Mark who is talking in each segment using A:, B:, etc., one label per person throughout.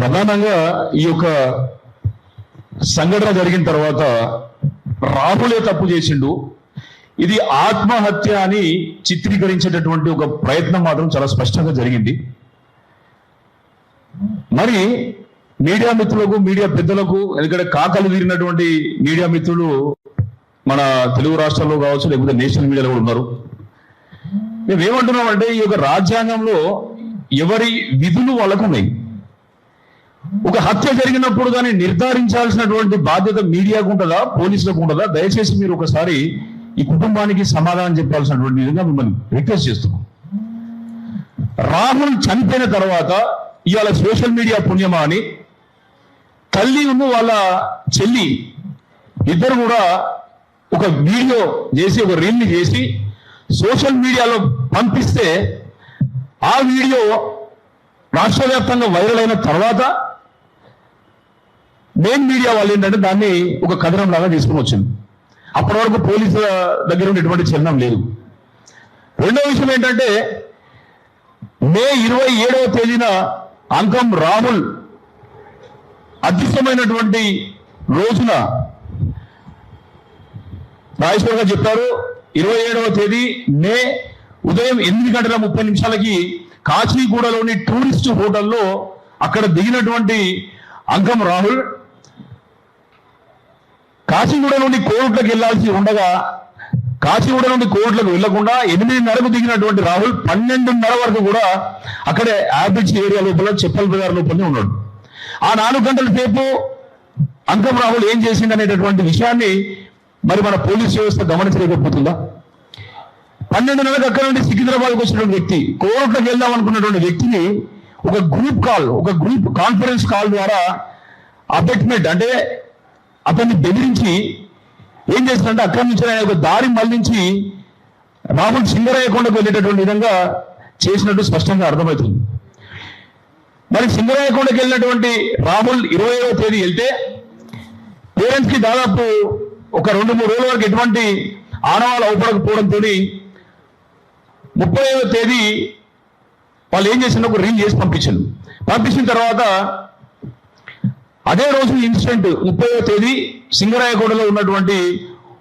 A: ప్రధానంగా ఈ యొక్క సంఘటన జరిగిన తర్వాత రాహులే తప్పు చేసిండు, ఇది ఆత్మహత్య అని చిత్రీకరించేటటువంటి ఒక ప్రయత్నం మాత్రం చాలా స్పష్టంగా జరిగింది. మరి మీడియా మిత్రులకు, మీడియా పెద్దలకు, ఎందుకంటే కాకలు తీరినటువంటి మీడియా మిత్రులు మన తెలుగు రాష్ట్రాల్లో కావచ్చు, లేకపోతే నేషనల్ మీడియాలో కూడా ఉన్నారు. మేము ఏమంటున్నామంటే ఈ యొక్క రాజ్యాంగంలో ఎవరి విధులు వాళ్ళకు ఉన్నాయి. ఒక హత్య జరిగినప్పుడు దాన్ని నిర్ధారించాల్సినటువంటి బాధ్యత మీడియాకు ఉంటుందా, పోలీసులకు ఉంటుందా? దయచేసి మీరు ఒకసారి ఈ కుటుంబానికి సమాధానం చెప్పాల్సినటువంటి విధంగా మిమ్మల్ని రిక్వెస్ట్ చేస్తున్నాం. రాహుల్ చనిపోయిన తర్వాత ఇవాళ సోషల్ మీడియా పుణ్యమా అని తల్లి వాళ్ళ చెల్లి ఇద్దరు కూడా ఒక వీడియో చేసి, ఒక రీల్ని చేసి సోషల్ మీడియాలో పంపిస్తే ఆ వీడియో రాష్ట్ర వ్యాప్తంగా వైరల్ అయిన తర్వాత మెయిన్ మీడియా వాళ్ళు ఏంటంటే దాన్ని ఒక కథనం లాగా తీసుకుని వచ్చింది. అప్పటి వరకు పోలీసుల దగ్గర ఎటువంటి చలనం లేదు. రెండో విషయం ఏంటంటే మే 27వ తేదీన అంకం రాహుల్ అదృష్టమైనటువంటి రోజున రాజేశ్వర్ గారు చెప్పారు, 27వ తేదీ మే ఉదయం 8:30 కాచిగూడలోని టూరిస్ట్ హోటల్లో అక్కడ దిగినటువంటి అంకం రాహుల్ కాచిగూడ నుండి కోర్టులకు వెళ్లాల్సి ఉండగా కాచిగూడ నుండి కోర్టులకు వెళ్లకుండా 8:30కు దిగినటువంటి రాహుల్ 12:30 వరకు కూడా అక్కడే యాపిల్స్ ఏరియా లోపల, చెప్పల్ బజార్ లోపలనే ఉన్నాడు. ఆ 4 గంటల సేపు అంకం రాహుల్ ఏం చేసింది అనేటటువంటి విషయాన్ని మరి మన పోలీస్ వ్యవస్థ గమనించలేకపోతుందా? 12:30కు అక్కడ నుండి సికింద్రాబాద్కి వచ్చినటువంటి వ్యక్తి, కోర్టులకు వెళ్దాం అనుకున్నటువంటి వ్యక్తిని ఒక గ్రూప్ కాన్ఫరెన్స్ కాల్ ద్వారా అబెట్మెంట్ అంటే అతన్ని బెదిరించి ఏం చేస్తారంటే అక్కడి నుంచి ఆయన ఒక దారి మళ్లించి రాహుల్ సింగరాయకొండకు వెళ్ళేటటువంటి విధంగా చేసినట్టు స్పష్టంగా అర్థమవుతుంది. మరి సింగరాయకొండకు వెళ్ళినటువంటి రాహుల్ 20వ తేదీ వెళ్తే పేరెంట్స్ కి దాదాపు ఒక 2-3 రోజుల వరకు ఎటువంటి ఆనవాళ్ళు అవపడకపోవడంతో 30వ తేదీ వాళ్ళు ఏం చేసిన ఒక రీల్ చేసి పంపించిన తర్వాత అదే రోజు ఇన్సిడెంట్ 30వ తేదీ సింగరాయగూడలో ఉన్నటువంటి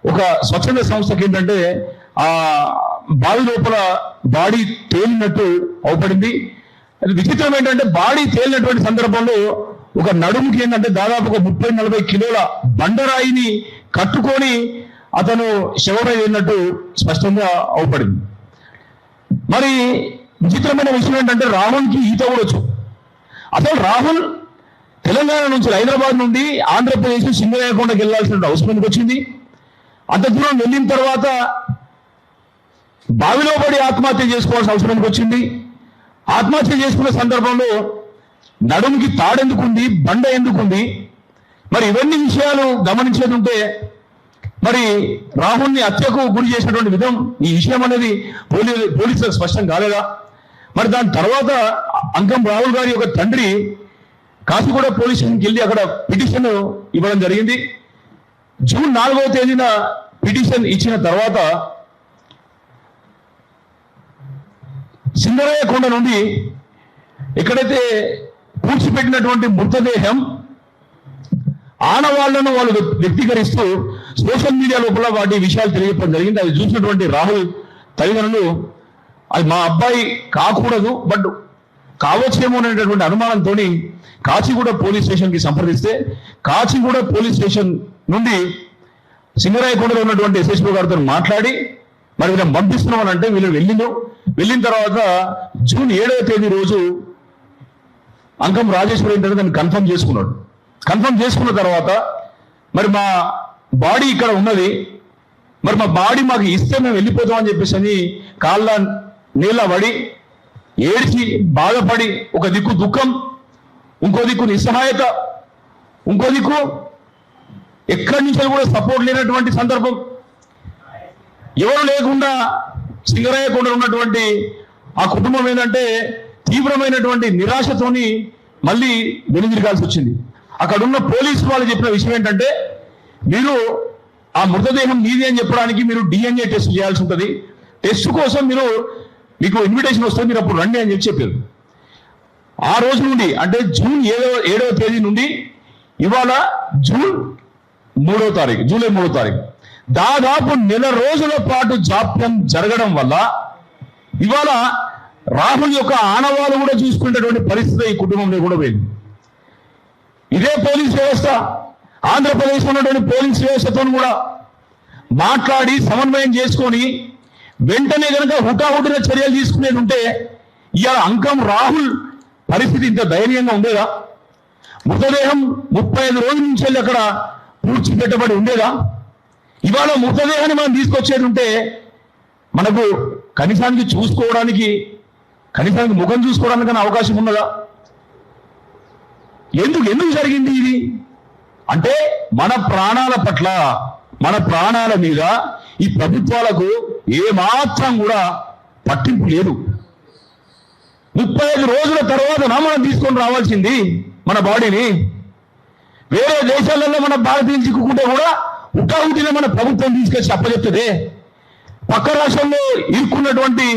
A: ఒక స్వచ్ఛంద సంస్థకి ఏంటంటే ఆ బావి లోపల బాడీ తేలినట్టు అవపడింది. అది విచిత్రం ఏంటంటే బాడీ తేలినటువంటి సందర్భంలో ఒక నడుముకి ఏంటంటే దాదాపు ఒక 30-40 కిలోల బండరాయిని కట్టుకొని అతను శవమైనట్టు స్పష్టంగా అవపడింది. మరి విచిత్రమైన విషయం ఏంటంటే రాహుల్కి ఈత కూడా వచ్చు. అసలు రాహుల్ తెలంగాణ నుంచి, హైదరాబాద్ నుండి ఆంధ్రప్రదేశ్ సింగరాయకొండకి వెళ్లాల్సిన అవసరం ఎందుకు వచ్చింది? అంత దూరం వెళ్ళిన తర్వాత బావిలో పడి ఆత్మహత్య చేసుకోవాల్సిన అవసరం ఎందుకు వచ్చింది? ఆత్మహత్య చేసుకున్న సందర్భంలో నడుముకి తాడెందుకుంది, బండ ఎందుకుంది? మరి ఇవన్నీ విషయాలు గమనించేది ఉంటే మరి రాహుల్ని హత్యకు గురి చేసినటువంటి విధం, ఈ విషయం అనేది పోలీసులకు స్పష్టం కాలేదా? మరి దాని తర్వాత అంకం రాహుల్ గారి యొక్క తండ్రి కాచిగూడ పోలీస్ స్టేషన్కి వెళ్ళి అక్కడ పిటిషన్ ఇవ్వడం జరిగింది. జూన్ 4వ తేదీన పిటిషన్ ఇచ్చిన తర్వాత సింగరాయకొండ నుండి ఎక్కడైతే పూడ్చిపెట్టినటువంటి మృతదేహం ఆనవాళ్లను వాళ్ళు వ్యక్తీకరిస్తూ సోషల్ మీడియా లోపల వాటి విషయాలు తెలియపడం జరిగింది. అది చూసినటువంటి రాహుల్ తల్లిదండ్రులు అది మా అబ్బాయి కాకూడదు, బట్ కావచ్చేమో అనేటటువంటి అనుమానంతో కాచిగూడ పోలీస్ స్టేషన్కి సంప్రదిస్తే కాచిగూడ పోలీస్ స్టేషన్ నుండి సింగరాయకొండలో ఉన్నటువంటి ఎస్ఎస్పీ గారితో మాట్లాడి మరి వీళ్ళని పంపిస్తున్నామని అంటే వీళ్ళు వెళ్ళిన తర్వాత జూన్ 7వ తేదీ రోజు అంకం రాజేశ్వరి ఏంటంటే దాన్ని కన్ఫర్మ్ చేసుకున్నాడు. కన్ఫర్మ్ చేసుకున్న తర్వాత మరి మా బాడీ ఇక్కడ ఉన్నది, మరి మా బాడీ మాకు ఇస్తే మేము వెళ్ళిపోతామని చెప్పేసి అని కాళ్ళ నీళ్ళ పడి ఏడ్చి బాధపడి, ఒక దిక్కు దుఃఖం, ఇంకో దిక్కు నిస్సహాయత, ఇంకో దిక్కు ఎక్కడి నుంచి కూడా సపోర్ట్ లేనటువంటి సందర్భం, ఎవరు లేకుండా సింగరాయకొండలో ఉన్నటువంటి ఆ కుటుంబం ఏంటంటే తీవ్రమైనటువంటి నిరాశతోని మళ్ళీ వెనుదిరగాల్సి వచ్చింది. అక్కడ ఉన్న పోలీసు వాళ్ళు చెప్పిన విషయం ఏంటంటే మీరు ఆ మృతదేహం మీది అని చెప్పడానికి మీరు DNA టెస్ట్ చేయాల్సి ఉంటుంది, టెస్ట్ కోసం మీకు ఇన్విటేషన్ వస్తుంది, మీరు అప్పుడు రండి అని చెప్పారు. ఆ రోజు నుండి అంటే జూన్ 7వ తేదీ నుండి ఇవాళ జూన్ 3వ తారీఖు, జూలై 3వ తారీఖు, దాదాపు నెల రోజుల పాటు జాప్యం జరగడం వల్ల ఇవాళ రాహుల్ యొక్క ఆనవాళ్ళు కూడా చూసుకునేటువంటి పరిస్థితి ఈ కుటుంబంలో కూడా పోయింది. ఇదే పోలీస్ వ్యవస్థ, ఆంధ్రప్రదేశ్ ఉన్నటువంటి పోలీస్ వ్యవస్థతో కూడా మాట్లాడి సమన్వయం చేసుకొని వెంటనే కనుక హుటాహుటిన చర్యలు తీసుకునేది ఉంటే ఇవాళ అంకం రాహుల్ పరిస్థితి ఇంత దయనీయంగా ఉండేదా? మృతదేహం 35 రోజుల నుంచి వెళ్ళి అక్కడ పూడ్చిపెట్టబడి ఉండేదా? ఇవాళ మృతదేహాన్ని మనం తీసుకొచ్చేది ఉంటే మనకు కనీసానికి చూసుకోవడానికి, కనీసానికి ముఖం చూసుకోవడానికి అవకాశం ఉన్నదా? ఎందుకు జరిగింది ఇది అంటే మన ప్రాణాల పట్ల, మన ప్రాణాల మీద ఈ ప్రభుత్వాలకు ఏమాత్రం కూడా పట్టింపు లేదు. 35 రోజుల తర్వాత మనం తీసుకొని రావాల్సింది మన బాడీని. వేరే దేశాలలో మన భారతీయులు చిక్కుకుంటే కూడా ఉటావుటిన మన ప్రభుత్వం తీసుకొచ్చి అప్పచెప్తుంది. పక్క రాష్ట్రంలో ఇరుక్కున్నటువంటి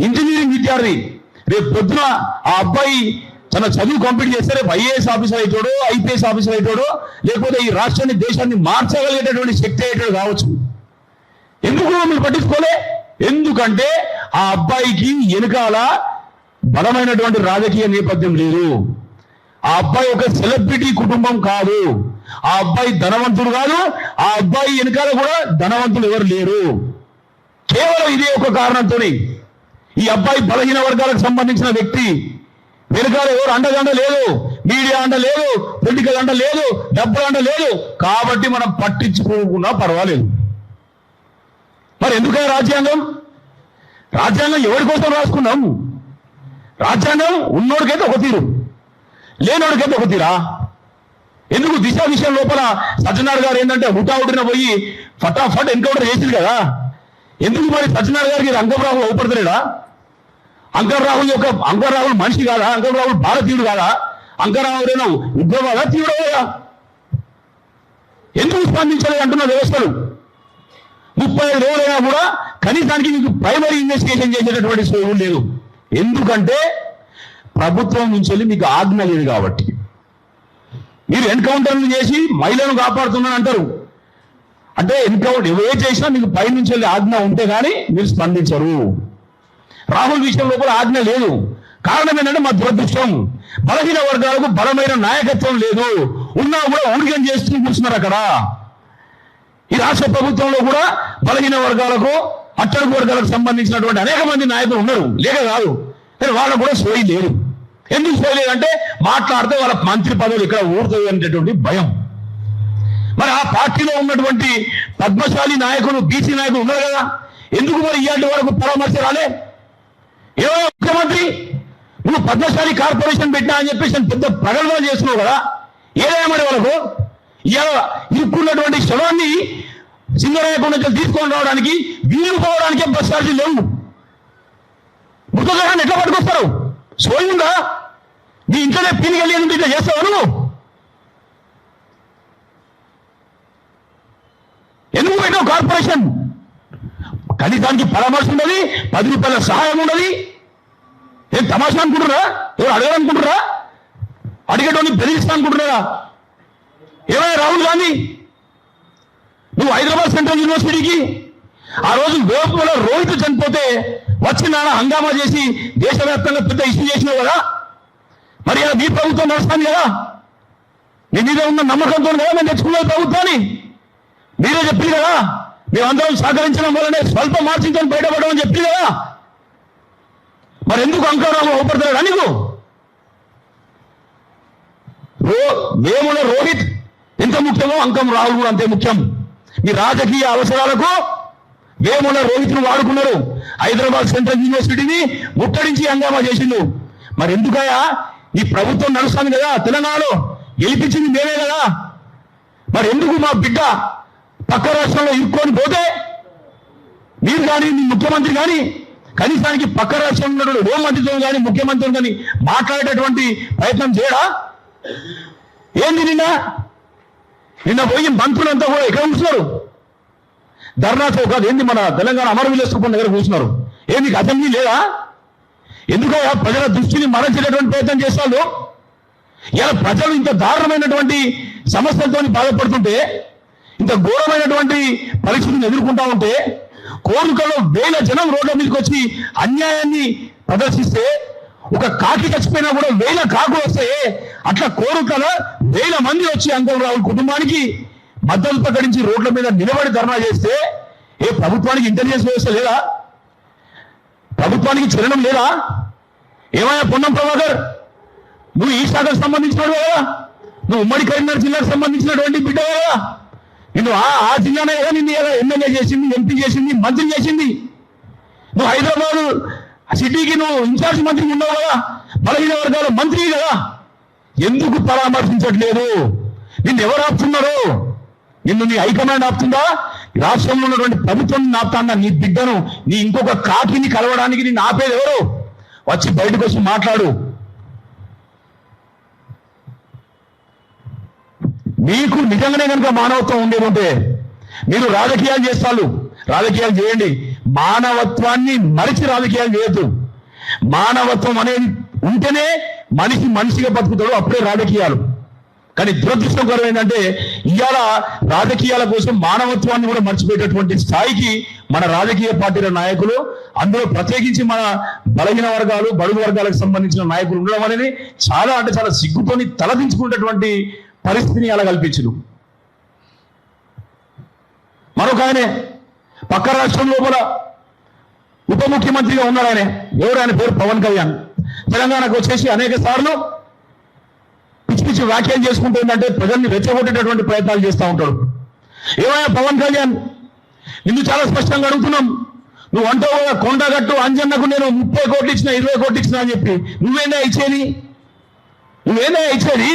A: ఇంజనీరింగ్ విద్యార్థి రేపు పొద్దున ఆ అబ్బాయి తన చదువు కంప్లీట్ చేస్తే రేపు ఐఏఎస్ ఆఫీసర్ అవుతాడో, ఐపీఎస్ ఆఫీసర్ అవుతాడో, లేకపోతే ఈ రాష్ట్రాన్ని, దేశాన్ని మార్చగలిగేటటువంటి శక్తి అయ్యేటాడు కావచ్చు. ఎందుకు మీరు పట్టించుకోలే? ఎందుకంటే ఆ అబ్బాయికి వెనుకాల బలమైనటువంటి రాజకీయ నేపథ్యం లేదు. ఆ అబ్బాయి ఒక సెలబ్రిటీ కుటుంబం కాదు. ఆ అబ్బాయి ధనవంతుడు కాదు. ఆ అబ్బాయి వెనుకాల కూడా ధనవంతులు ఎవరు లేరు. కేవలం ఇదే ఒక కారణంతో ఈ అబ్బాయి బలహీన వర్గాలకు సంబంధించిన వ్యక్తి. వెనుకాల ఎవరు అండదండ లేదు, మీడియా అండ లేదు, పొలిటికల్ అండ లేదు, డబ్బుల అండ లేదు. కాబట్టి మనం పట్టించుకోకుండా పర్వాలేదు. మరి ఎందుకని రాజ్యాంగం ఎవరి కోసం రాసుకున్నాం? రాజ్యాంగం ఉన్నోడికైతే ఒక తీరు, లేనోడికైతే ఒక తీరా? ఎందుకు దిశ విషయం లోపల సజ్జనార్ గారు ఏంటంటే హుటాహుటిన పోయి ఫటాఫట్ ఎన్కౌంటర్ చేసింది కదా? ఎందుకు మరి సజ్జనార్ గారికి అంకం రాహుల్ అవుపడతలేడా? అంకం రాహుల్ మనిషి కాదా? అంకం రాహుల్ భారతీయుడు కాదా? అంకం రాహుల్ ఉగ్రవాదా, తీవ్రవాదా? ఎందుకు స్పందించలేదు అంటున్న వ్యవస్థలు? 35 రోజులైనా కూడా కనీసానికి మీకు ప్రైమరీ ఇన్వెస్టిగేషన్ చేసేటటువంటి సోయి లేదు. ఎందుకంటే ప్రభుత్వం నుంచి వెళ్ళి మీకు ఆజ్ఞ లేదు కాబట్టి. మీరు ఎన్కౌంటర్లు చేసి మహిళను కాపాడుతున్నాను అంటారు. అంటే ఎన్కౌంటర్ ఏ చేసినా మీకు పై నుంచి వెళ్ళి ఆజ్ఞ ఉంటే కానీ మీరు స్పందించరు. రాహుల్ విషయం లోపల ఆజ్ఞ లేదు. కారణం ఏంటంటే మా దురదృష్టం, బలహీన వర్గాలకు బలమైన నాయకత్వం లేదు. ఉన్నా కూడా ఊరికం చేస్తూ కూర్చున్నారు అక్కడ. ఈ రాష్ట్ర ప్రభుత్వంలో కూడా బలహీన వర్గాలకు, అట్టడుగు వర్గాలకు సంబంధించినటువంటి అనేక మంది నాయకులు ఉన్నారు, లేక కాదు. కానీ వాళ్ళకు కూడా సోయి లేదు. ఎందుకు సోయి లేదంటే మాట్లాడితే వాళ్ళ మంత్రి పదవులు ఇక్కడ ఊరుతాయి అనేటటువంటి భయం. మరి ఆ పార్టీలో ఉన్నటువంటి పద్మశాలి నాయకులు, బీసీ నాయకులు ఉన్నారు కదా, ఎందుకు మరి ఇలాంటి వరకు పరామర్శ రాలే? ఏమో ముఖ్యమంత్రి నువ్వు పద్మశాలి కార్పొరేషన్ పెట్టినా అని చెప్పేసి పెద్ద ప్రగల్భాలు చేస్తున్నావు కదా, ఏదైనా మరి వాళ్ళకు ఇరుక్కున్నటువంటి శవాన్ని సింగరాయకొండ నుంచి తీసుకొని రావడానికి, వీలు పోవడానికే బస్ ఛార్జీలు లేవు. మృతదేహాన్ని ఎట్లా పట్టుకొస్తారు? సోయి ఉందా? నీ ఇంట్లోనే పీనికెళ్ళి ఇట్లా చేస్తావు నువ్వు? ఎందుకు పెట్టావు కార్పొరేషన్? కనీసానికి పరామర్శ ఉండదు, 10 రూపాయల సహాయం ఉండదు. ఏం తమాషా అనుకుంటున్నారా? ఎవరు అడగాలనుకుంటున్నారా? అడిగేటోని బెదిరిస్తా అనుకుంటున్నారా? ఏమైనా రాహుల్ గాంధీ, నువ్వు హైదరాబాద్ సెంట్రల్ యూనివర్సిటీకి ఆ రోజు వేపుల రోహిత్ చనిపోతే వచ్చి నాన్న హంగామా చేసి దేశవ్యాప్తంగా పెద్ద ఇష్యూ చేసినావు కదా, మరి అలా మీ ప్రభుత్వం నడుస్తాను కదా, మీ మీద ఉన్న నమ్మకంతో కదా మేము తెచ్చుకున్నది ప్రభుత్వాన్ని. మీరే చెప్పింది కదా, మేమందరం సహకరించడం వల్లనే స్వల్ప మార్జిన్తో బయటపడమని చెప్పింది కదా. మరి ఎందుకు అంకరావు అవపడతాడా నీకు? వేముల రోహిత్ ఎంత ముఖ్యమో అంకం రాహుల్ కూడా అంతే ముఖ్యం. మీ రాజకీయ అవసరాలకు వేముల రోహిత్ను వాడుకున్నారు. హైదరాబాద్ సెంట్రల్ యూనివర్సిటీని ముట్టడించి హంగామా చేసిండు. మరి ఎందుకయా? ఈ ప్రభుత్వం నడుస్తుంది కదా, తెలంగాణలో గెలిపించింది మేమే కదా. మరి ఎందుకు మా బిడ్డ పక్క రాష్ట్రంలో ఇరుక్కొని పోతే మీరు కానీ మీ ముఖ్యమంత్రి కానీ కనీసానికి పక్క రాష్ట్రంలో హోంమంత్రితో కానీ ముఖ్యమంత్రితో కానీ మాట్లాడేటటువంటి ప్రయత్నం చేయడా? ఏంది నిన్న పోయి మంత్రులంతా కూడా ఎక్కడ కూర్చున్నారు? ధర్నా చౌక్, ఏంది మన తెలంగాణ అమరవీరుల స్థూపం దగ్గర కూర్చున్నారు. ఏంది అసెంబ్లీ లేదా? ఎందుకయ్యా ప్రజల దృష్టిని మరల్చేటటువంటి ప్రయత్నం చేస్తాడు? ఇలా ప్రజలు ఇంత దారుణమైనటువంటి సమస్యలతో బాధపడుతుంటే, ఇంత ఘోరమైనటువంటి పరిస్థితిని ఎదుర్కొంటా ఉంటే, కోరుకలో వేల జనం రోడ్ల మీదకి వచ్చి అన్యాయాన్ని ప్రదర్శిస్తే, ఒక కాకి చచ్చిపోయినా కూడా వేల కాకులు వస్తాయి. అట్లా కోరుకల వేల మంది వచ్చి అంకల్ రావు కుటుంబానికి మద్దతు ప్రకటించి రోడ్ల మీద నిలబడి ధర్నా చేస్తే, ఏ ప్రభుత్వానికి ఇంటెలిజెన్స్ వ్యవస్థ లేదా? ప్రభుత్వానికి చలనం లేదా? ఏమయ్యా పొన్నం ప్రభాకర్, నువ్వు ఈ శాఖకు సంబంధించినడు కదా, నువ్వు ఉమ్మడి కరీంనగర్ జిల్లాకు సంబంధించినటువంటి బిడ్డ కదా, నిన్ను ఆ జిల్లానే కదా నిన్ను ఎమ్మెల్యే చేసింది, ఎంపీ చేసింది, మంత్రి చేసింది. నువ్వు హైదరాబాద్ సిటీకి నువ్వు ఇన్ఛార్జ్ మంత్రి ఉన్నావు కదా, బలహీన వర్గాల మంత్రి కదా, ఎందుకు పరామర్శించట్లేదు? నిన్ను ఎవరు ఆపుతున్నారు? నిన్ను నీ హైకమాండ్ ఆపుతుందా? రాష్ట్రంలో ఉన్నటువంటి ప్రభుత్వం ఆపుతాందా? నీ బిడ్డను, నీ ఇంకొక కాకిని కలవడానికి నిన్ను ఆపేది ఎవరు? వచ్చి బయటకు వచ్చి మాట్లాడు. మీకు నిజంగానే కనుక మానవత్వం ఉండేది ఉంటే మీరు రాజకీయాలు చేస్తారు, రాజకీయాలు చేయండి. మానవత్వాన్ని మరిచి రాజకీయాలు చేయొద్దు. మానవత్వం అనేది ఉంటేనే మనిషి మనిషిగా బతుకుతాడు, అప్పుడే రాజకీయాలు. కానీ దురదృష్టకరం ఏంటంటే ఇవాళ రాజకీయాల కోసం మానవత్వాన్ని కూడా మర్చిపోయేటటువంటి స్థాయికి మన రాజకీయ పార్టీల నాయకులు, అందులో ప్రత్యేకించి మన బలహీన వర్గాలు, బడుగు వర్గాలకు సంబంధించిన నాయకులు ఉండడం అనేది చాలా అంటే చాలా సిగ్గుతోని తలదించుకునేటటువంటి పరిస్థితిని అలా కల్పించరు. మరొక ఆయనే పక్క రాష్ట్రం లోపల ఉప ముఖ్యమంత్రిగా ఉన్నాడు. ఎవరు? ఆయన పేరు పవన్ కళ్యాణ్. తెలంగాణకు వచ్చేసి అనేక సార్లు పిచ్చి పిచ్చి వ్యాఖ్యలు చేసుకుంటూ ఏంటంటే ప్రజల్ని రెచ్చగొట్టేటటువంటి ప్రయత్నాలు చేస్తూ ఉంటాడు. ఏమైనా పవన్ కళ్యాణ్, నిన్ను చాలా స్పష్టంగా అడుగుతున్నాం. నువ్వు అంటావు కదా కొండగట్టు అంజన్నకు నేను 30 కోట్లు ఇచ్చిన, 20 కోట్లు ఇచ్చిన అని చెప్పి, నువ్వేందా ఇచ్చేది?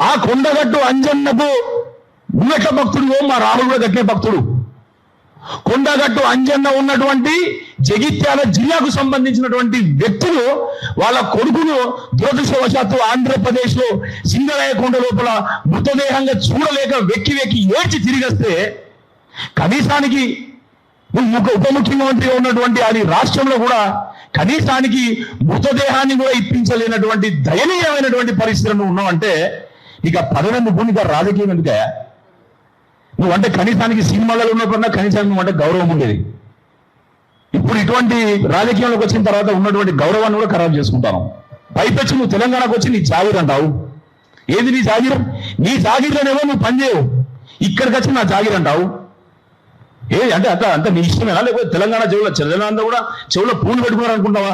A: ఆ కొండగట్టు అంజన్నకు నువ్వెట్ల భక్తుడు? మా రాహుల్ కూడా గట్టే భక్తుడు. కొండగట్టు అంజన్న ఉన్నటువంటి జగిత్యాల జిల్లాకు సంబంధించినటువంటి వ్యక్తులు వాళ్ళ కొడుకును దురదృష్టవశాత్తు ఆంధ్రప్రదేశ్ లో సింగరాయకొండ లోపల మృతదేహంగా చూడలేక వెక్కి వెక్కి ఏడ్చి తిరిగొస్తే, కనీసానికి ఉప ముఖ్యమంత్రిగా ఉన్నటువంటి అది రాష్ట్రంలో కూడా కనీసానికి మృతదేహాన్ని కూడా ఇప్పించలేనటువంటి దయనీయమైనటువంటి పరిస్థితులు ఉన్నావంటే ఇక పదవి ఎందుకు, నీకు రాజకీయం ఎందుకే? నువ్వంటే కనీసానికి సినిమాలలో ఉన్నప్పుడన్నా కనీసానికి నువ్వంటే గౌరవం ఉండేది. ఇప్పుడు ఇటువంటి రాజకీయంలోకి వచ్చిన తర్వాత ఉన్నటువంటి గౌరవాన్ని కూడా ఖరాబ్ చేసుకుంటాను. పైపెచ్చి నువ్వు తెలంగాణకు వచ్చి నీ జాగీర్ అంటావు. ఏది నీ జాగీర్? నీ జాగీర్లోనేమో నువ్వు పనిచేయవు, ఇక్కడికి వచ్చి నా జాగీర్ అంటావు. ఏది అంటే అంత నీ ఇష్టమేనా? లేకపోతే తెలంగాణ తెలంగాణ కూడా చెవులో పూలు పెట్టుకున్నారనుకుంటావా?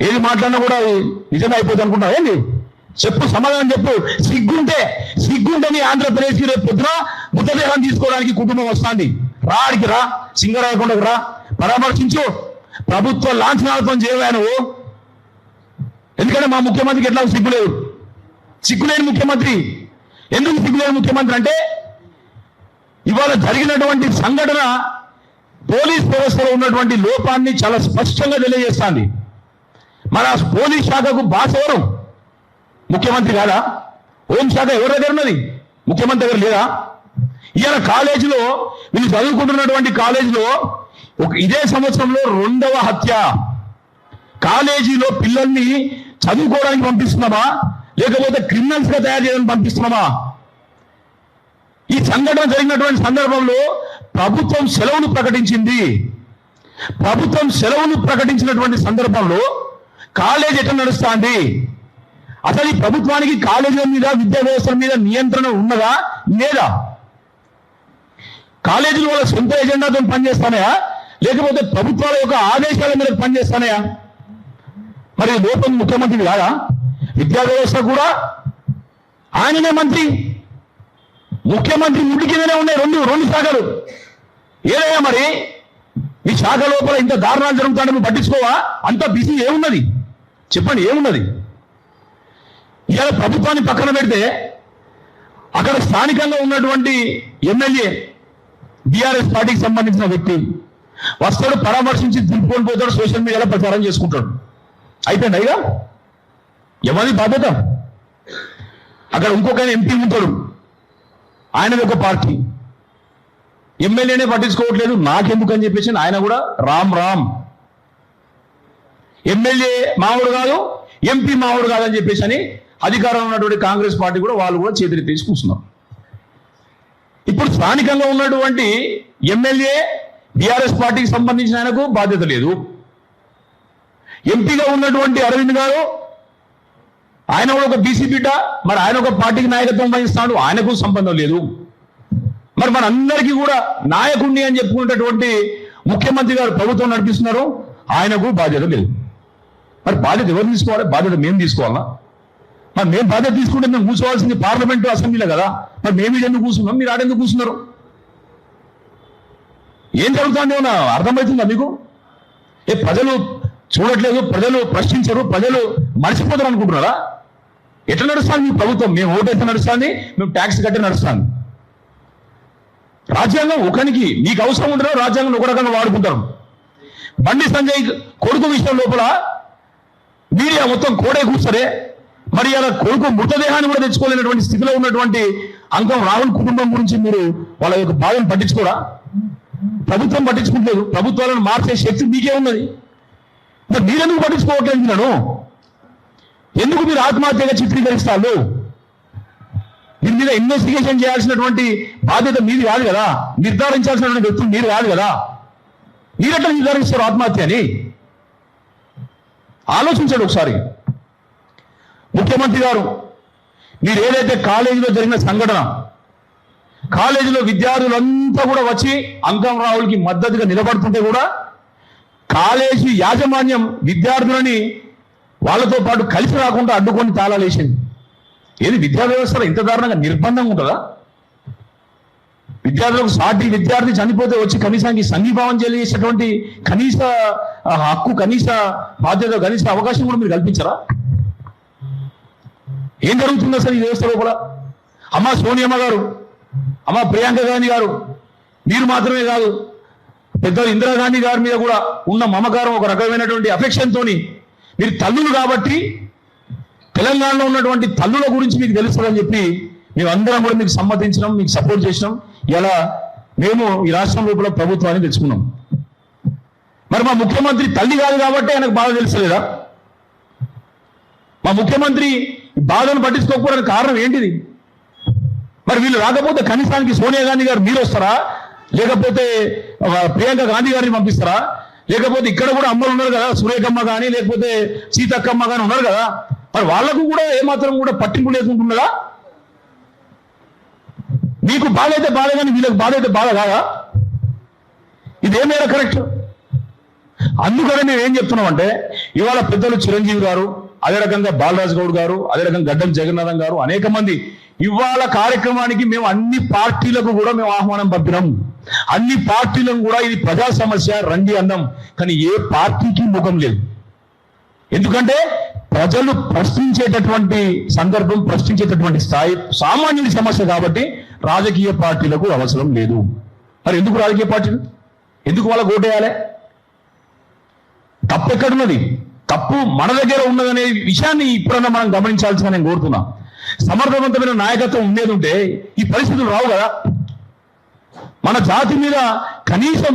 A: ఏది మాట్లాడినా కూడా నిజంగా అయిపోతుంది అనుకుంటావా? ఏంది చెప్పు, సమాధానం చెప్పు. సిగ్గుంటే నీ ఆంధ్రప్రదేశ్కి రేపు పొద్దున మృతదేహాన్ని తీసుకోవడానికి కుటుంబం వస్తుంది. రాడికి రా, సింగరాయకొండకు రా, పరామర్శించు. ప్రభుత్వ లాంఛనాలతో చేయవా నువ్వు? ఎందుకంటే మా ముఖ్యమంత్రికి ఎట్లా సిగ్గులేని ముఖ్యమంత్రి. ఎందుకు సిగ్గులేని ముఖ్యమంత్రి అంటే ఇవాళ జరిగినటువంటి సంఘటన పోలీస్ వ్యవస్థలో ఉన్నటువంటి లోపాన్ని చాలా స్పష్టంగా తెలియజేస్తుంది. మన పోలీస్ శాఖకు బాస్ ఎవరు? ముఖ్యమంత్రి కాదా? హోంశాఖ ఎవరి దగ్గర ఉన్నది? ముఖ్యమంత్రి దగ్గర లేదా? ఇవాళ కాలేజీలో వీళ్ళు చదువుకుంటున్నటువంటి కాలేజీలో ఇదే సంవత్సరంలో 2వ హత్య. కాలేజీలో పిల్లల్ని చదువుకోవడానికి పంపిస్తున్నామా లేకపోతే క్రిమినల్స్ గా తయారు చేయడానికి పంపిస్తున్నామా? ఈ సంఘటన జరిగినటువంటి సందర్భంలో ప్రభుత్వం సెలవును ప్రకటించినటువంటి సందర్భంలో కాలేజ్ ఎట్లా నడుస్తుంది? అసలు ఈ ప్రభుత్వానికి కాలేజీల మీద, విద్యా వ్యవస్థల మీద నియంత్రణ ఉన్నదా లేదా? కాలేజీలు వాళ్ళ సొంత ఎజెండాతో పనిచేస్తానయా లేకపోతే ప్రభుత్వాల యొక్క ఆదేశాల మీద పనిచేస్తానయా? మరి లోపం ముఖ్యమంత్రి కాదా? విద్యా వ్యవస్థ కూడా ఆయననే మంత్రి. ముఖ్యమంత్రి ముడి కిందనే ఉన్నాయి రెండు శాఖలు. ఏదైనా మరి ఈ శాఖ లోపల ఇంత దారుణాలు జరుగుతాడని నువ్వు పట్టించుకోవా? అంత బిజీ ఏమున్నది చెప్పండి, ఏమున్నది? ఇవాళ ప్రభుత్వాన్ని పక్కన పెడితే అక్కడ స్థానికంగా ఉన్నటువంటి ఎమ్మెల్యే బీఆర్ఎస్ పార్టీకి సంబంధించిన వ్యక్తి వస్తాడు, పరామర్శించి దింపుకొని పోతాడు, సోషల్ మీడియాలో ప్రచారం చేసుకుంటాడు. అయిపోయింది అయిగా ఎవరి బాధ్యత? అక్కడ ఇంకొక ఎంపీ ఉంటాడు, ఆయనది ఒక పార్టీ, ఎమ్మెల్యేనే పట్టించుకోవట్లేదు, నాకెందుకు అని చెప్పేసి ఆయన కూడా రామ్ ఎమ్మెల్యే మావుడు కాదు, ఎంపీ మావుడు కాదని చెప్పేసి అని అధికారంలో ఉన్నటువంటి కాంగ్రెస్ పార్టీ కూడా వాళ్ళు కూడా చేతులెత్తేసి కూర్చున్నారు. ఇప్పుడు స్థానికంగా ఉన్నటువంటి ఎమ్మెల్యే బీఆర్ఎస్ పార్టీకి సంబంధించిన ఆయనకు బాధ్యత లేదు. ఎంపీగా ఉన్నటువంటి అరవింద్ గారు ఆయన కూడా ఒక బీసీ బిడ్డ, మరి ఆయన ఒక పార్టీకి నాయకత్వం వహిస్తాడు, ఆయనకు సంబంధం లేదు. మరి మనందరికీ కూడా నాయకుడిని అని చెప్పుకున్నటువంటి ముఖ్యమంత్రి గారు ప్రభుత్వం నడిపిస్తున్నారు, ఆయనకు బాధ్యత లేదు. మరి బాధ్యత ఎవరు తీసుకోవాలి? బాధ్యత మేము తీసుకోవాలా? మరి మేము బాధ్యత తీసుకుంటే మేము కూర్చోవాల్సింది పార్లమెంటు అసెంబ్లీలో కదా. మరి మేము ఎందుకు కూర్చున్నాం, మీరు ఆడెందుకు కూర్చున్నారు? ఏం జరుగుతుంది ఏమన్నా అర్థమవుతుందా మీకు? ప్రజలు చూడట్లేదు, ప్రజలు ప్రశ్నించరు, ప్రజలు మర్చిపోతారు అనుకుంటున్నారా? ఎట్లా నడుస్తుంది మీ ప్రభుత్వం? మేము ఓటేస్తే నడుస్తుంది, మేము ట్యాక్స్ కట్టి నడుస్తుంది. రాజ్యాంగం ఒకరికి మీకు అవసరం ఉంటుందో రాజ్యాంగం ఒక రకంగా వాడుకుంటారు. బండి సంజయ్ కొడుకు విషయం లోపల మీడియా మొత్తం కోడే కూర్చోరే. మరి అలా కొడుకు మృతదేహాన్ని కూడా తెచ్చుకోలేనటువంటి స్థితిలో ఉన్నటువంటి అంకం రాహుల్ కుటుంబం గురించి మీరు వాళ్ళ యొక్క బాధను పట్టించుకోరా? ప్రభుత్వం పట్టించుకుంటలేదు. ప్రభుత్వాలను మార్చే శక్తి మీకే ఉన్నది. మరి మీరెందుకు పట్టించుకోవట్లేదు? నన్ను ఎందుకు మీరు ఆత్మహత్యగా చిత్రీకరిస్తారు? దీని మీద ఇన్వెస్టిగేషన్ చేయాల్సినటువంటి బాధ్యత మీది కాదు కదా. నిర్ధారించాల్సినటువంటి వ్యక్తులు మీరు కాదు కదా. మీరెట్లా నిర్ధారిస్తారు ఆత్మహత్య అని? ఆలోచించాడు ఒకసారి ముఖ్యమంత్రి గారు. మీరు ఏదైతే కాలేజీలో జరిగిన సంఘటన, కాలేజీలో విద్యార్థులంతా కూడా వచ్చి అంకం రావులకి మద్దతుగా నిలబడుతుంటే కూడా కాలేజీ యాజమాన్యం విద్యార్థులని వాళ్ళతో పాటు కలిసి రాకుండా అడ్డుకొని తాళాలేసింది. ఏది విద్యా వ్యవస్థలో ఇంత దారుణంగా నిర్బంధంగా ఉంటుందా? విద్యార్థులకు సాటి విద్యార్థి చనిపోతే వచ్చి కనీసానికి సంఘీభావం చేసేటువంటి కనీస హక్కు, కనీస బాధ్యత, కనీస అవకాశం కూడా మీరు కల్పించరా? ఏం జరుగుతుందో సార్ ఈ వ్యవస్థ లోపల? అమ్మ సోనియమ్మ గారు, అమ్మ ప్రియాంక గాంధీ గారు, మీరు మాత్రమే కాదు, పెద్దలు ఇందిరాగాంధీ గారి మీద కూడా ఉన్న మమకారం, ఒక రకమైనటువంటి అఫెక్షన్ తోని మీరు తల్లులు కాబట్టి తెలంగాణలో ఉన్నటువంటి తల్లుల గురించి మీకు తెలుస్తుందని చెప్పి మేమందరం కూడా మీకు సమ్మతించడం, మీకు సపోర్ట్ చేసినాం. ఇలా మేము ఈ రాష్ట్రం లోపల ప్రభుత్వాన్ని తెచ్చుకున్నాం. మరి మా ముఖ్యమంత్రి తల్లి కాదు కాబట్టి ఆయనకు బాధ తెలుసలేదా? మా ముఖ్యమంత్రి బాధను పట్టించుకోకపోవడానికి కారణం ఏంటిది? మరి వీళ్ళు రాకపోతే కనీసానికి సోనియా గాంధీ గారు మీరు వస్తారా? లేకపోతే ప్రియాంక గాంధీ గారిని పంపిస్తారా? లేకపోతే ఇక్కడ కూడా అమ్మలు ఉన్నారు కదా, సురేఖమ్మ కానీ లేకపోతే సీతక్కమ్మ కానీ ఉన్నారు కదా, మరి వాళ్లకు కూడా ఏమాత్రం కూడా పట్టింపు లేకుంటున్నదా? మీకు బాధ అయితే బాధ కానీ వీళ్ళకి బాధ అయితే బాధ కాదా? ఇదేమేరా కరెక్ట్? అందుకని మేము ఏం చెప్తున్నామంటే, ఇవాళ పెద్దలు చిరంజీవి గారు, అదే రకంగా బాలరాజు గౌడ్ గారు, అదే రకంగా గడ్డం జగన్నాథం గారు, అనేక మంది ఇవాళ కార్యక్రమానికి మేము అన్ని పార్టీలకు కూడా మేము ఆహ్వానం పంపినాం. అన్ని పార్టీలకు కూడా ఇది ప్రజా సమస్య రండి అన్నాం. కానీ ఏ పార్టీకి ముఖం లేదు. ఎందుకంటే ప్రజలు ప్రశ్నించేటటువంటి సందర్భం, ప్రశ్నించేటటువంటి స్థాయి సామాన్యుడి సమస్య కాబట్టి రాజకీయ పార్టీలకు అవసరం లేదు. మరి ఎందుకు రాజకీయ పార్టీలు? ఎందుకు వాళ్ళకు ఓటేయాలి? తప్పు ఎక్కడున్నది? తప్పు మన దగ్గర ఉన్నదనే విషయాన్ని ఇప్పుడన్నా మనం గమనించాల్సిన నేను కోరుతున్నా. సమర్థవంతమైన నాయకత్వం ఉండేది ఉంటే ఈ పరిస్థితులు రావు కదా. మన జాతి మీద కనీసం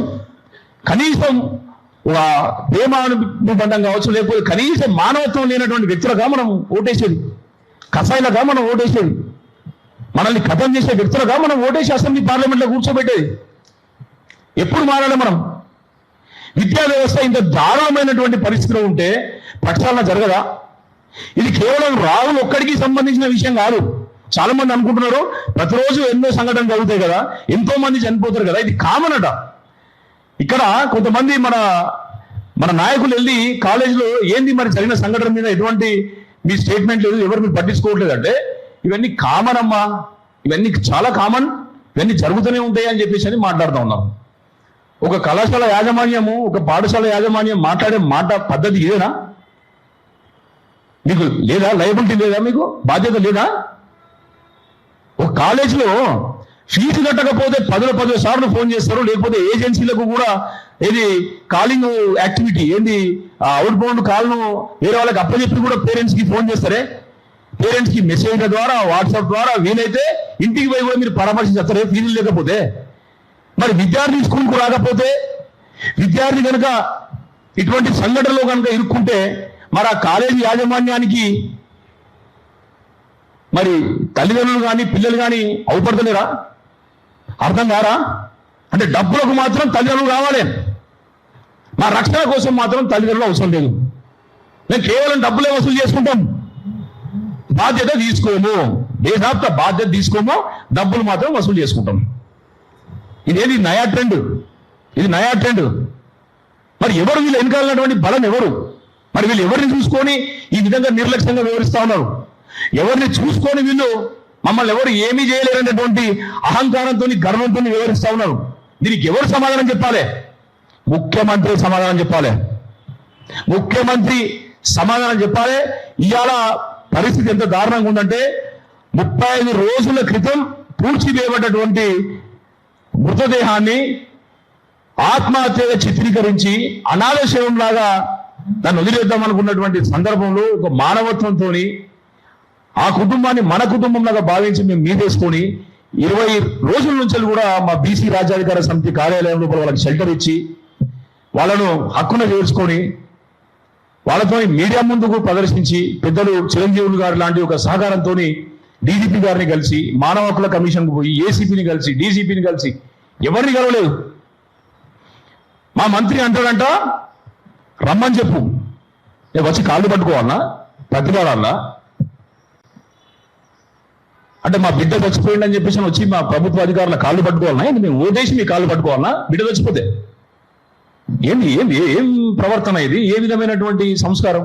A: ప్రేమానుబంధం కావచ్చు, లేకపోతే కనీసం మానవత్వం లేనటువంటి వ్యక్తులుగా మనం ఓటేసేది, కసాయిలుగా మనం ఓటేసేది, మనల్ని ఖతం చేసే వ్యక్తులుగా మనం ఓటేసి అసెంబ్లీ పార్లమెంట్లో కూర్చోబెట్టేది. ఎప్పుడు మారాలి మనం? విద్యా వ్యవస్థ ఇంత దారుణమైనటువంటి పరిస్థితిలో ఉంటే ప్రక్షాళన జరగదా? ఇది కేవలం రాహుల్ ఒక్కడికి సంబంధించిన విషయం కాదు. చాలా మంది అనుకుంటున్నారు ప్రతిరోజు ఎన్నో సంఘటనలు జరుగుతాయి కదా, ఎంతో మంది చనిపోతారు కదా, ఇది కామన్ అట. ఇక్కడ కొంతమంది మన నాయకులు వెళ్ళి కాలేజీలో ఏంది మరి జరిగిన సంఘటన మీద ఎటువంటి మీ స్టేట్మెంట్ లేదు, ఎవరు మీరు పట్టించుకోవట్లేదు అంటే, ఇవన్నీ కామన్ అమ్మా, ఇవన్నీ చాలా కామన్, ఇవన్నీ జరుగుతూనే ఉంటాయి అని చెప్పేసి అని మాట్లాడుతూ ఉన్నారు. ఒక కళాశాల యాజమాన్యము, ఒక పాఠశాల యాజమాన్యం మాట్లాడే మాట పద్ధతి ఇదేనా? మీకు లేదా? లయబిలిటీ లేదా? మీకు బాధ్యత లేదా? ఒక కాలేజీలో ఫీజు కట్టకపోతే 10 సార్లు ఫోన్ చేస్తారు, లేకపోతే ఏజెన్సీలకు కూడా ఏది కాలింగ్ యాక్టివిటీ ఏంది అవుట్ బౌండ్ కాల్ను వేరే వాళ్ళకి అప్పచెప్పి కూడా పేరెంట్స్కి ఫోన్ చేస్తారే, పేరెంట్స్కి మెసేజ్ల ద్వారా, వాట్సాప్ ద్వారా, వీలైతే ఇంటికి పోయి కూడా మీరు పరామర్శిస్తారే ఫీజులు లేకపోతే. మరి విద్యార్థి స్కూల్కు రాకపోతే, విద్యార్థి కనుక ఇటువంటి సంఘటనలో కనుక ఇరుక్కుంటే మరి ఆ కాలేజీ యాజమాన్యానికి మరి తల్లిదండ్రులు కానీ పిల్లలు కానీ అవపడతలేరా? అర్థం కారా? అంటే డబ్బులకు మాత్రం తల్లిదండ్రులు కావాలి, మా రక్షణ కోసం మాత్రం తల్లిదండ్రులు అవసరం లేదు. మేము కేవలం డబ్బులే వసూలు చేసుకుంటాం, బాధ్యత తీసుకోము, దేశాప్త బాధ్యత తీసుకోము, డబ్బులు మాత్రం వసూలు చేసుకుంటాం. ఇదేది నయా ట్రెండ్, ఇది నయా ట్రెండ్. మరి ఎవరు వీళ్ళు వెనకాలన్నటువంటి బలం ఎవరు? మరి వీళ్ళు ఎవరిని చూసుకొని ఈ విధంగా నిర్లక్ష్యంగా వివరిస్తా ఉన్నారు? ఎవరిని చూసుకొని వీళ్ళు మమ్మల్ని ఎవరు ఏమీ చేయలేరనేటువంటి అహంకారంతో గర్వంతో వివరిస్తా ఉన్నారు? దీనికి ఎవరు సమాధానం చెప్పాలి? ముఖ్యమంత్రి సమాధానం చెప్పాలి. ముఖ్యమంత్రి సమాధానం చెప్పాలి. ఇవాళ పరిస్థితి ఎంత దారుణంగా ఉందంటే 35 రోజుల క్రితం పూడ్చివేయబడ్డటువంటి మృతదేహాన్ని ఆత్మహత్యగా చిత్రీకరించి అనాథ శవంలాగా దాన్ని వదిలేద్దాం అనుకున్నటువంటి సందర్భంలో ఒక మానవత్వంతో ఆ కుటుంబాన్ని మన కుటుంబంలాగా భావించి మేము మీదేసుకొని 20 రోజుల నుంచి కూడా మా బీసీ రాజ్యాధికార సమితి కార్యాలయం లోపల వాళ్ళకి షెల్టర్ ఇచ్చి వాళ్ళను హక్కున చేర్చుకొని వాళ్ళతో మీడియా ముందుకు ప్రదర్శించి పెద్దలు చిరంజీవులు గారు లాంటి ఒక సహకారంతో డీజీపీ గారిని కలిసి మానవ హక్కుల కమిషన్కు పోయి ఏసీపీని కలిసి డీజీపీని కలిసి ఎవరిని కలవలేదు. మా మంత్రి అంటాడంట రమ్మని చెప్పు, నేను వచ్చి కాళ్ళు పట్టుకోవాలన్నా, ప్రతిపాడాలన్నా? అంటే మా బిడ్డ చచ్చిపోయిందని చెప్పేసి వచ్చి మా ప్రభుత్వ అధికారుల కాళ్ళు పట్టుకోవాలన్నా? మేము ఓటేసి మీ కాళ్ళు పట్టుకోవాలన్నా బిడ్డ చచ్చిపోతే? ఏంది ఏంది ఏం ప్రవర్తన ఇది? ఏ విధమైనటువంటి సంస్కారం?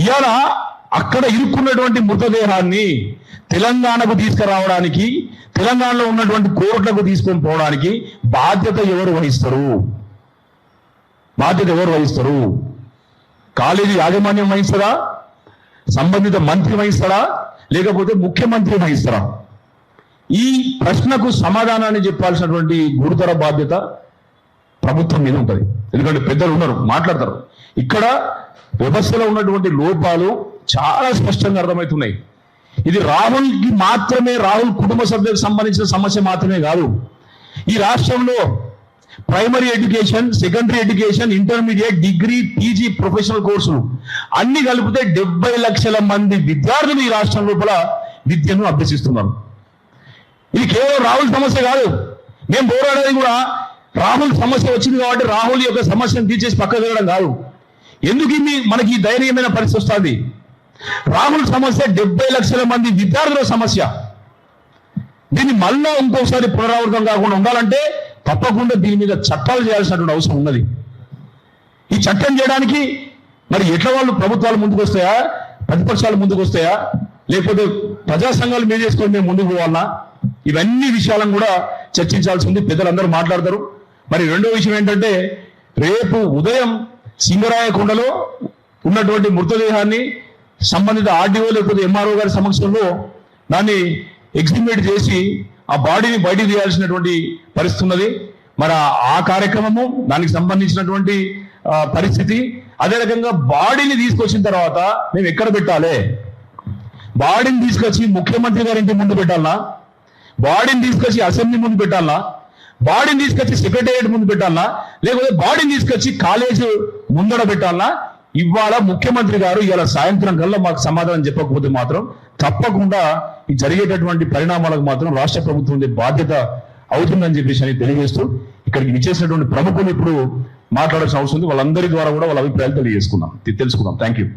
A: ఇవాళ అక్కడ ఇరుక్కున్నటువంటి మృతదేహాన్ని తెలంగాణకు తీసుకురావడానికి, తెలంగాణలో ఉన్నటువంటి కోర్టులకు తీసుకొని పోవడానికి బాధ్యత ఎవరు వహిస్తారు? బాధ్యత ఎవరు వహిస్తారు? కాలేజీ యాజమాన్యం వహిస్తారా? సంబంధిత మంత్రి వహిస్తారా? లేకపోతే ముఖ్యమంత్రి వహిస్తారా? ఈ ప్రశ్నకు సమాధానాన్ని చెప్పాల్సినటువంటి గురుతర బాధ్యత ప్రభుత్వం మీద ఉంటుంది. ఎందుకంటే పెద్దలు ఉన్నారు, మాట్లాడతారు. ఇక్కడ వ్యవస్థలో ఉన్నటువంటి లోపాలు చాలా స్పష్టంగా అర్థమవుతున్నాయి. ఇది రాహుల్కి మాత్రమే, రాహుల్ కుటుంబ సభ్యులకు సంబంధించిన సమస్య మాత్రమే కాదు. ఈ రాష్ట్రంలో primary education, secondary education, intermediate, degree, PG, professional కోర్సులు అన్ని కలిపితే 70 లక్షల మంది విద్యార్థులు ఈ రాష్ట్రం లోపల విద్యను అభ్యసిస్తున్నారు. ఇది కేవలం రాహుల్ సమస్య కాదు. మేము పోరాడేది కూడా రాహుల్ సమస్య వచ్చింది కాబట్టి రాహుల్ యొక్క సమస్యను తీర్చేసి పక్కకు వెళ్ళడం కాదు. ఎందుకు మనకి ధైర్యమైన పరిస్థితి వస్తుంది? రాహుల్ సమస్య 70 లక్షల మంది విద్యార్థుల సమస్య. దీన్ని మళ్ళా ఇంకోసారి పునరావృతం కాకుండా ఉండాలంటే తప్పకుండా దీని మీద చట్టాలు చేయాల్సినటువంటి అవసరం ఉన్నది. ఈ చట్టం చేయడానికి మరి ఎట్లా వాళ్ళు ప్రభుత్వాలు ముందుకు వస్తాయా, ప్రతిపక్షాలు ముందుకు వస్తాయా, లేకపోతే ప్రజా సంఘాలు మీద చేసుకొని మేము ముందుకు పోవాలన్నా? ఇవన్నీ విషయాలను కూడా చర్చించాల్సి ఉంది. పెద్దలందరూ మాట్లాడతారు. మరి రెండో విషయం ఏంటంటే, రేపు ఉదయం సింగరాయకొండలో ఉన్నటువంటి మృతదేహాన్ని సంబంధిత ఆర్డీఓ లేకపోతే ఎంఆర్ఓ గారి సమక్షంలో దాన్ని ఎగ్జిక్యూట్ చేసి ఆ బాడీని బయటికి తీయాల్సినటువంటి పరిస్థితి ఉన్నది. మరి ఆ కార్యక్రమము, దానికి సంబంధించినటువంటి పరిస్థితి, అదే రకంగా బాడీని తీసుకొచ్చిన తర్వాత మేము ఎక్కడ పెట్టాలి? బాడీని తీసుకొచ్చి ముఖ్యమంత్రి గారి ఇంటి ముందు పెట్టాలనా? బాడీని తీసుకొచ్చి అసెంబ్లీ ముందు పెట్టాలనా? బాడీని తీసుకొచ్చి సెక్రటేరియట్ ముందు పెట్టాలనా? లేకపోతే బాడీని తీసుకొచ్చి కాలేజ్ ముందర పెట్టాలనా? ఇవాళ ముఖ్యమంత్రి గారు ఇవాళ సాయంత్రం కల్లా మాకు సమాధానం చెప్పకపోతే మాత్రం తప్పకుండా ఈ జరిగేటటువంటి పరిణామాలకు మాత్రం రాష్ట్ర ప్రభుత్వం బాధ్యత అవుతుందని చెప్పేసి తెలియజేస్తూ ఇక్కడికి విచ్చేసినటువంటి ప్రముఖులు ఇప్పుడు మాట్లాడాల్సిన అవసరం ఉంది. వాళ్ళందరి ద్వారా కూడా వాళ్ళ అభిప్రాయాలు తెలుసుకుందాం. Thank you.